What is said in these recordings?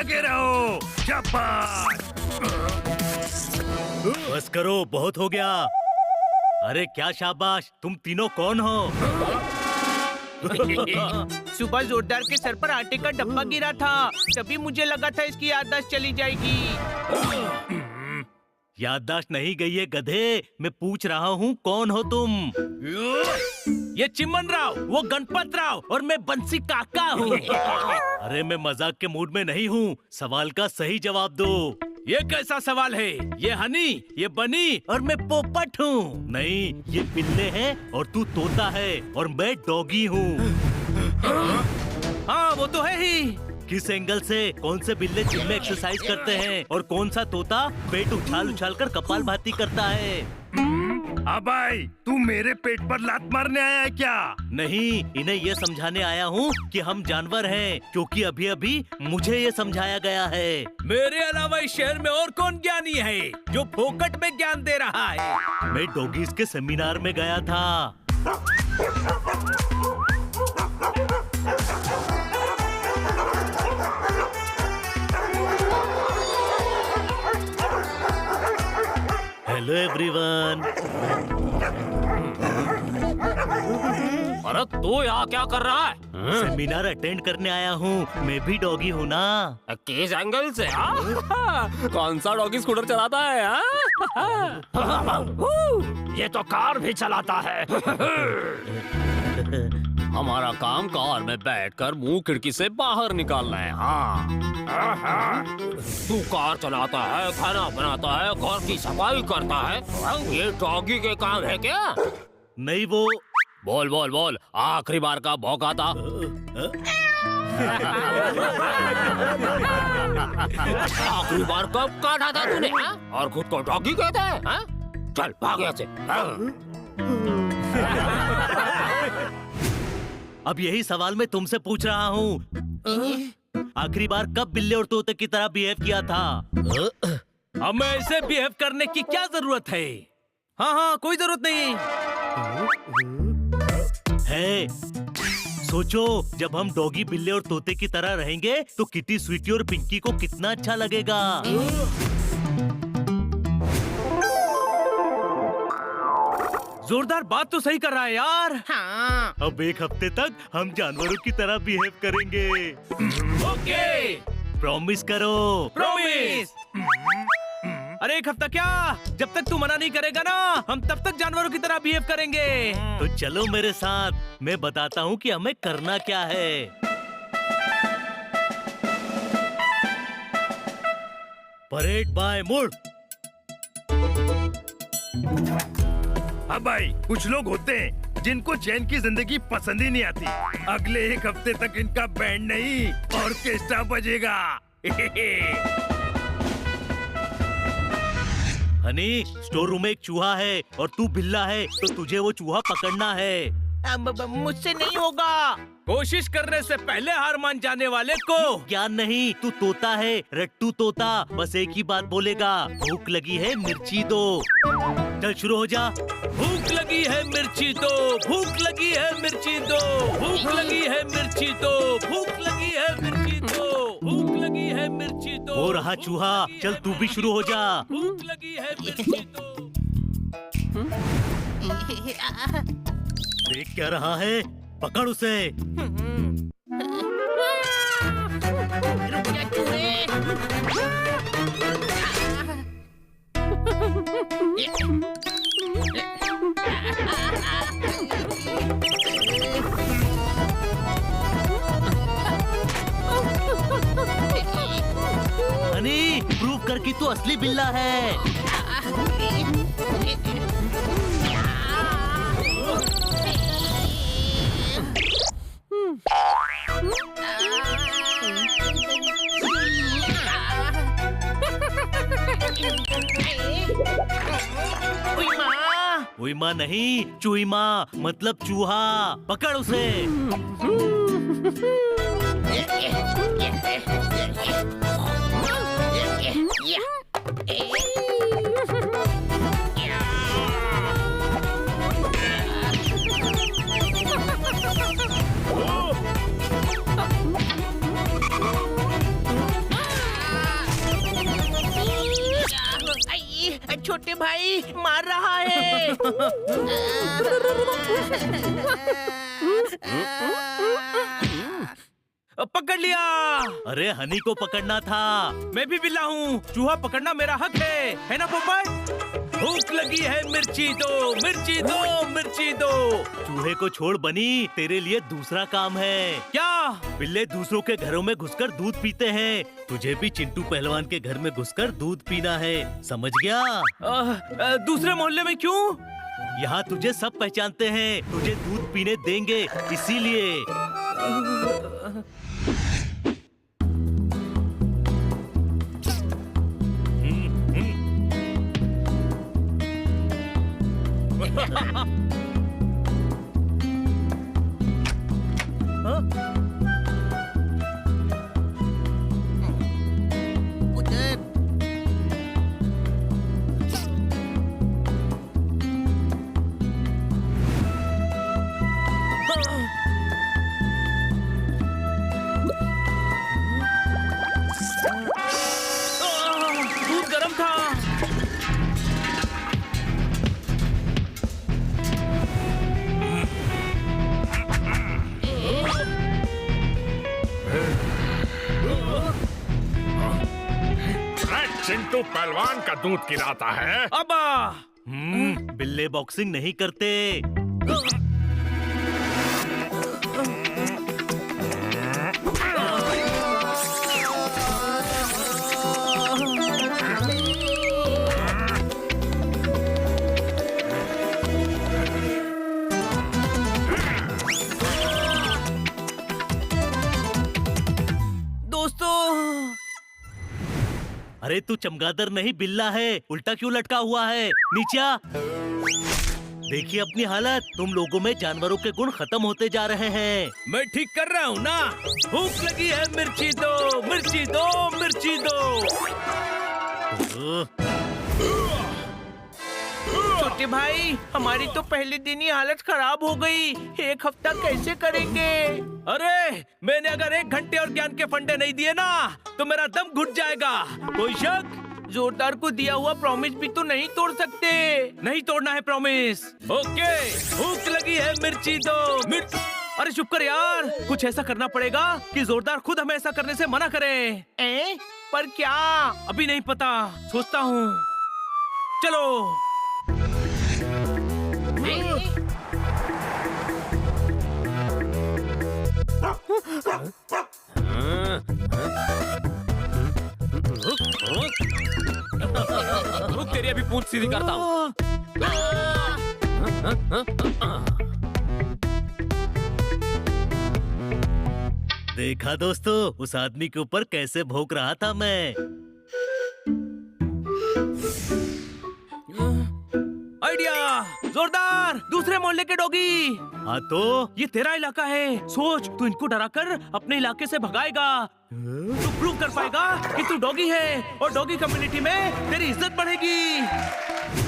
लगे रहो। शाबाश। बस करो, बहुत हो गया। अरे क्या शाबाश, तुम तीनों कौन हो? सुबह जोरदार के सर पर आटे का डब्बा गिरा था, तभी मुझे लगा था इसकी याददाश्त चली जाएगी। याददाश्त नहीं गई है गधे, मैं पूछ रहा हूँ कौन हो तुम? ये चिमन राव, वो गणपत राव और मैं बंसी काका हूँ। अरे मैं मजाक के मूड में नहीं हूँ, सवाल का सही जवाब दो। ये कैसा सवाल है? ये हनी, ये बनी और मैं पोपट हूँ। नहीं, ये बिल्ले हैं और तू तोता है और मैं डॉगी हूँ। हाँ वो तो है ही। किस एंगल से कौन से बिल्ले जिम में एक्सरसाइज करते हैं और कौन सा तोता पेट उछाल उछाल कर कपालभाति करता है? अबाई, तू मेरे पेट पर लात मारने आया है क्या? नहीं, इन्हें ये समझाने आया हूँ कि हम जानवर हैं, क्योंकि अभी अभी मुझे ये समझाया गया है। मेरे अलावा इस शहर में और कौन ज्ञानी है जो फोकट में ज्ञान दे रहा है? मैं डॉगीज के सेमिनार में गया था। Hello everyone. अरे तू यहाँ क्या कर रहा है? सेमिनार अटेंड करने आया हूँ, मैं भी डॉगी हूँ ना। किस एंगल से? कौन सा डॉगी स्कूटर चलाता है? ये तो कार भी चलाता है। हमारा काम कार में बैठकर मुंह खिड़की से बाहर निकालना है। हाँ, तू कार चलाता है, खाना बनाता है, घर की सफाई करता है। ये डॉगी के काम है क्या? नहीं, वो बोल बोल बोल, आखिरी बार का भौंका था। आखिरी बार कब काटा था तूने? और खुद को डॉगी कहता है? चल भाग यहाँ से। अब यही सवाल मैं तुमसे पूछ रहा हूँ। आखिरी बार कब बिल्ले और तोते की तरह बिहेव किया था? अब मैं ऐसे बिहेव करने की क्या जरूरत है? हाँ हाँ, कोई जरूरत नहीं है। सोचो, जब हम डॉगी बिल्ले और तोते की तरह रहेंगे तो किटी, स्वीटी और पिंकी को कितना अच्छा लगेगा। जोरदार बात तो सही कर रहा है यार। हाँ। अब एक हफ्ते तक हम जानवरों की तरह बिहेव करेंगे। ओके, प्रॉमिस करो। प्रॉमिस। अरे एक हफ्ता क्या, जब तक तू मना नहीं करेगा ना, हम तब तक जानवरों की तरह बिहेव करेंगे। तो चलो मेरे साथ, मैं बताता हूँ कि हमें करना क्या है। परेड बाय मुड़। अबाई, कुछ लोग होते हैं जिनको चैन की जिंदगी पसंद ही नहीं आती। अगले एक हफ्ते तक इनका बैंड नहीं, ऑर्केस्ट्रा बजेगा। हनी, स्टोर रूम में एक चूहा है और तू बिल्ला है, तो तुझे वो चूहा पकड़ना है। मुझसे नहीं होगा। कोशिश करने से पहले हार मान जाने वाले को ज्ञान नहीं, तू तोता है, रट्टू तोता। बस एक ही बात बोलेगा, भूख लगी है मिर्ची दो। चल शुरू हो जा। भूख लगी है मिर्ची दो, भूख लगी है मिर्ची दो, भूख लगी है मिर्ची दो, भूख लगी है मिर्ची दो, भूख लगी है मिर्ची दो। हो रहा चूहा, चल तू भी शुरू हो जा। भूख लगी है मिर्ची दो। देख क्या रहा है, पकड़ उसे। हनी, प्रूव कर कि तू असली बिल्ला है। उई माँ नहीं, चूही माँ, मतलब चूहा। पकड़ उसे। छोटे भाई मार रहा है। पकड़ लिया। अरे हनी को पकड़ना था। मैं भी बिल्ला हूँ, चूहा पकड़ना मेरा हक है ना पोपट? भूख लगी है, मिर्ची दो, मिर्ची दो, मिर्ची दो। चूहे को छोड़ बनी, तेरे लिए दूसरा काम है। क्या? बिल्ले दूसरों के घरों में घुसकर दूध पीते हैं, तुझे भी चिंटू पहलवान के घर में घुसकर दूध पीना है, समझ गया? दूसरे मोहल्ले में क्यों? यहाँ तुझे सब पहचानते हैं, तुझे दूध पीने देंगे इसीलिए। दूध गरम था। चिंटू पहलवान का दूध गिराता है। अबा बिल्ले बॉक्सिंग नहीं करते। अरे तू चमगादड़ नहीं बिल्ला है, उल्टा क्यों लटका हुआ है? नीचे आ। देखिए अपनी हालत, तुम लोगों में जानवरों के गुण खत्म होते जा रहे हैं। मैं ठीक कर रहा हूँ ना। भूख लगी है, मिर्ची दो, मिर्ची दो, मिर्ची दो। छोटे भाई, हमारी तो पहले दिन ही हालत खराब हो गई, एक हफ्ता कैसे करेंगे? अरे मैंने अगर 1 घंटे और ज्ञान के फंडे नहीं दिए ना तो मेरा दम घुट जाएगा। कोई शक? जोरदार को दिया हुआ प्रॉमिस भी तो नहीं तोड़ सकते। नहीं तोड़ना है प्रॉमिस। ओके, भूख लगी है, मिर्ची दो, अरे चुप कर यार, कुछ ऐसा करना पड़ेगा कि जोरदार खुद हमें ऐसा करने से मना करे। पर क्या? अभी नहीं पता, सोचता हूँ। चलो। तेरी अभी पूंछ सीधी करता हूँ। देखा दोस्तों, उस आदमी के ऊपर कैसे भौंक रहा था मैं। आइडिया! जोरदार! दूसरे मोहल्ले के डॉगी। हाँ तो ये तेरा इलाका है, सोच तू इनको डराकर अपने इलाके से भगाएगा। तू प्रूव कर पाएगा कि तू डॉगी है और डॉगी कम्युनिटी में तेरी इज्जत बढ़ेगी।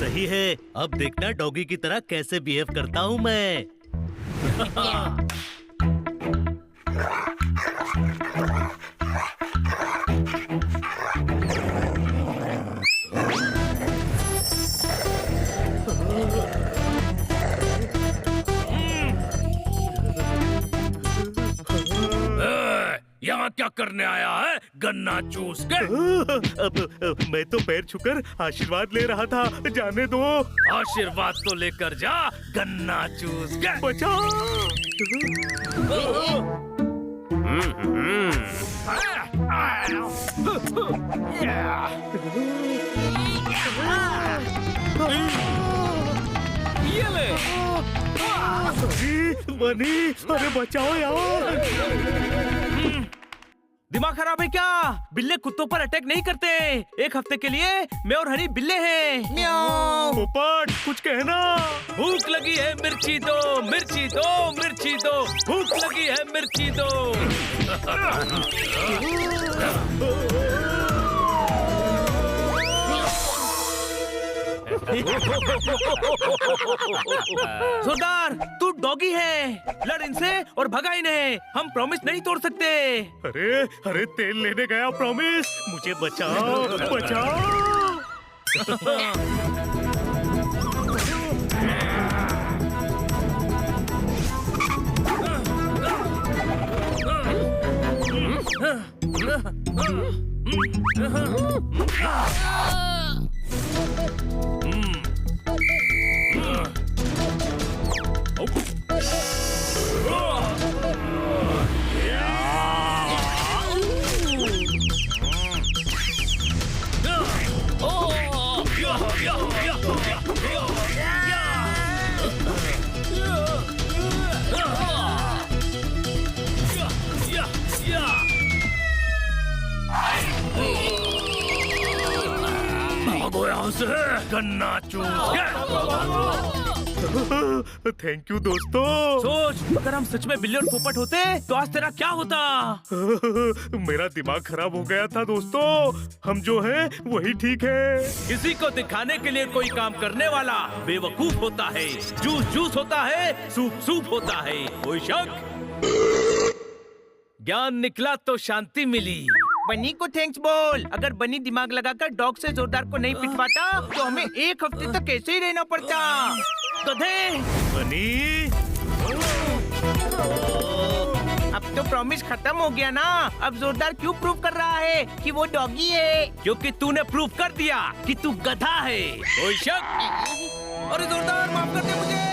सही है, अब देखना डॉगी की तरह कैसे बिहेव करता हूँ मैं। यहाँ क्या करने आया है, गन्ना चूस के? अब मैं तो पैर छूकर आशीर्वाद ले रहा था, जाने दो। आशीर्वाद तो लेकर जा, गन्ना चूस के। बचाओ। ये ले। बनी, अरे बचाओ यार। दिमाग खराब है क्या? बिल्ले कुत्तों पर अटैक नहीं करते। 1 हफ्ते के लिए मैं और हनी बिल्ले हैं। म्याऊ। पोपट कुछ कहना। भूख लगी है, मिर्ची दो, मिर्ची दो, मिर्ची दो। भूख लगी है, मिर्ची दो। जोरदार, तू डॉगी है, लड़ इनसे और भगा इन्हें। हम प्रॉमिस नहीं तोड़ सकते। अरे अरे तेल लेने गया प्रॉमिस, मुझे बचाओ बचाओ। भागो यहाँ से गन्ना चूस। थैंक यू दोस्तों। सोच, अगर हम सच में बिल्ली और पोपट होते तो आज तेरा क्या होता? मेरा दिमाग खराब हो गया था दोस्तों। हम जो हैं वही ठीक है। किसी को दिखाने के लिए कोई काम करने वाला बेवकूफ होता है। जूस जूस होता है, सूप सूप होता है। कोई शक? ज्ञान निकला तो शांति मिली। बनी को थैंक्स बोल। अगर बनी दिमाग लगाकर डॉग से जोरदार को नहीं पिटवाता तो हमें एक हफ्ते तक ऐसे ही रहना पड़ता। गधे। बनी, अब तो प्रॉमिस खत्म हो गया ना। अब जोरदार क्यों प्रूव कर रहा है कि वो डॉगी है? क्योंकि तूने प्रूव कर दिया कि तू गधा है। कोई शक? अरे जोरदार, माफ कर दे मुझे।